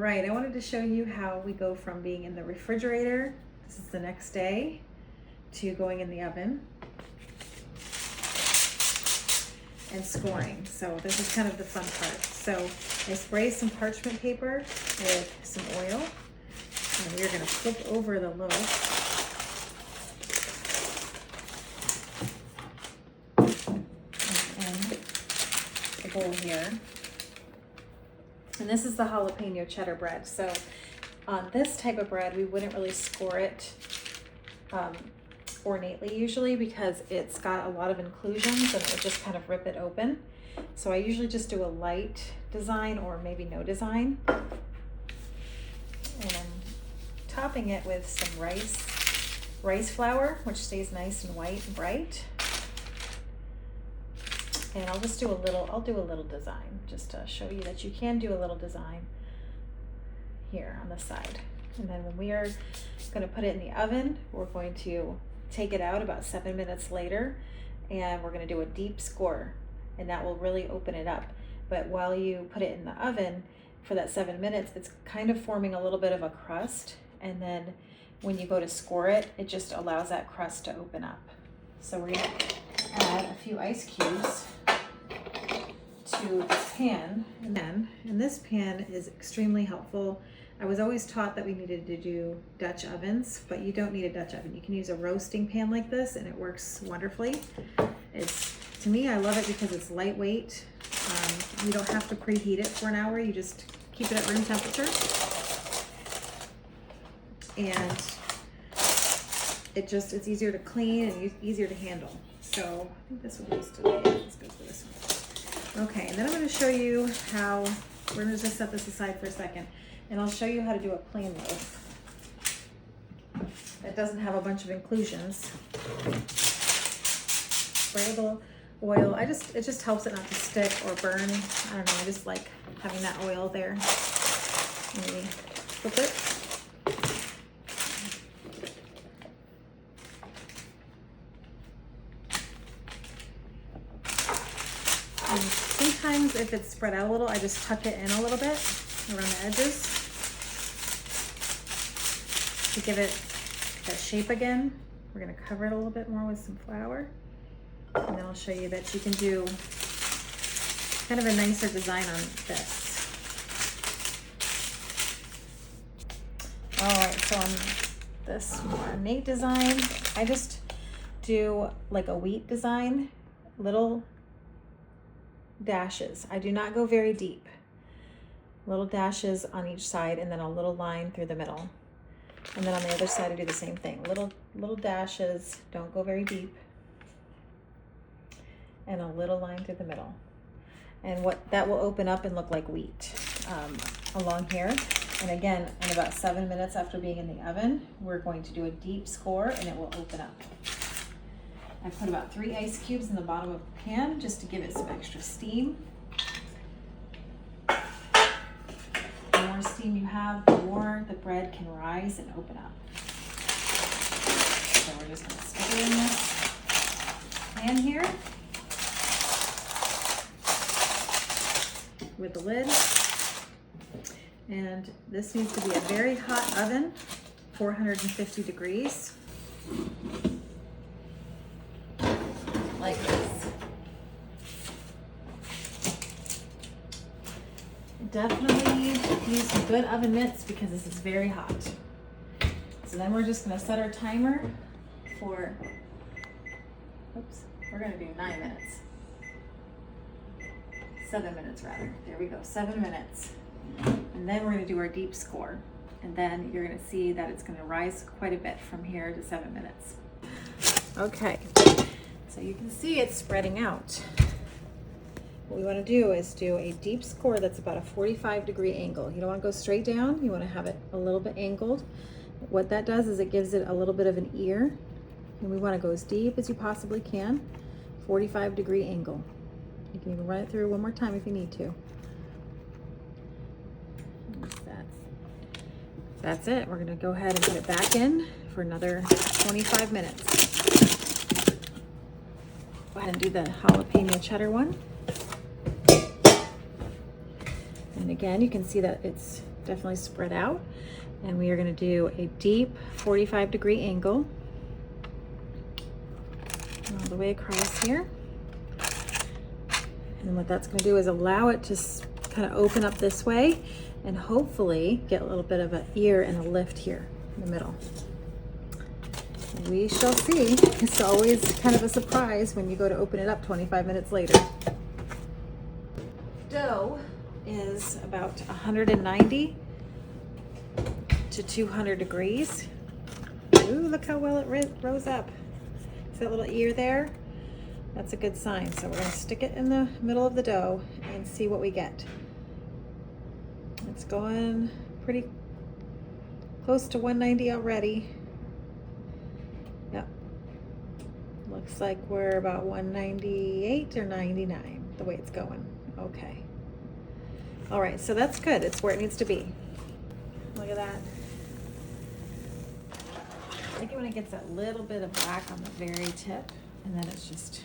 right, I wanted to show you how we go from being in the refrigerator, this is the next day, to going in the oven and scoring. So this is kind of the fun part. So I spray some parchment paper with some oil, and we're gonna flip over the loaf. And the bowl here. And this is the jalapeno cheddar bread. So on this type of bread, we wouldn't really score it ornately usually, because it's got a lot of inclusions and it would just kind of rip it open. So I usually just do a light design or maybe no design. And I'm topping it with some rice flour, which stays nice and white and bright. And I'll just do a little design just to show you that you can do a little design here on the side. And then when we are going to put it in the oven, we're going to take it out about 7 minutes later, and we're going to do a deep score, and that will really open it up. But while you put it in the oven for that 7 minutes, it's kind of forming a little bit of a crust, and then when you go to score it, it just allows that crust to open up. So we're going to add a few ice cubes to this pan, and this pan is extremely helpful. I was always taught that we needed to do Dutch ovens, but you don't need a Dutch oven. You can use a roasting pan like this and it works wonderfully. To me, I love it because it's lightweight. You don't have to preheat it for an hour. You just keep it at room temperature. And it's easier to clean and easier to handle. So I think this one goes to let's go for this one. Okay, and then I'm going to show you how, we're going to just set this aside for a second. And I'll show you how to do a plain loaf that doesn't have a bunch of inclusions. Spray a little oil. It just helps it not to stick or burn. I don't know, I just like having that oil there. Maybe flip it. And sometimes if it's spread out a little, I just tuck it in a little bit around the edges to give it that shape again. We're going to cover it a little bit more with some flour, and then I'll show you that you can do kind of a nicer design on this. All right, so on this more ornate design, I just do like a wheat design, little dashes. I do not go very deep. Little dashes on each side, and then a little line through the middle. And then on the other side I do the same thing. Little dashes, don't go very deep. And a little line through the middle. And what that will open up and look like wheat along here. And again, in about 7 minutes after being in the oven, we're going to do a deep score and it will open up. I put about 3 ice cubes in the bottom of the pan just to give it some extra steam. The more steam you have, the more the bread can rise and open up. So we're just going to stick it in this pan here with the lid. And this needs to be a very hot oven, 450 degrees. Like this. Definitely use some good oven mitts because this is very hot. So then we're just going to set our timer for, we're going to do 9 minutes. 7 minutes rather. There we go, 7 minutes. And then we're going to do our deep score. And then you're going to see that it's going to rise quite a bit from here to 7 minutes. Okay, so you can see it's spreading out. What we want to do is do a deep score that's about a 45-degree angle. You don't want to go straight down. You want to have it a little bit angled. What that does is it gives it a little bit of an ear. And we want to go as deep as you possibly can. 45-degree angle. You can even run it through one more time if you need to. That's it. We're going to go ahead and put it back in for another 25 minutes. Go ahead and do the jalapeno cheddar one. And again, you can see that it's definitely spread out. And we are gonna do a deep 45-degree angle all the way across here. And what that's gonna do is allow it to kind of open up this way and hopefully get a little bit of an ear and a lift here in the middle. We shall see. It's always kind of a surprise when you go to open it up 25 minutes later. Dough is about 190 to 200 degrees. Ooh, look how well it rose up. See that little ear there? That's a good sign. So we're going to stick it in the middle of the dough and see what we get. It's going pretty close to 190 already. Yep. Looks like we're about 198 or 99 the way it's going. Okay. All right, so that's good. It's where it needs to be. Look at that. I like it when it gets that little bit of black on the very tip, and then it's just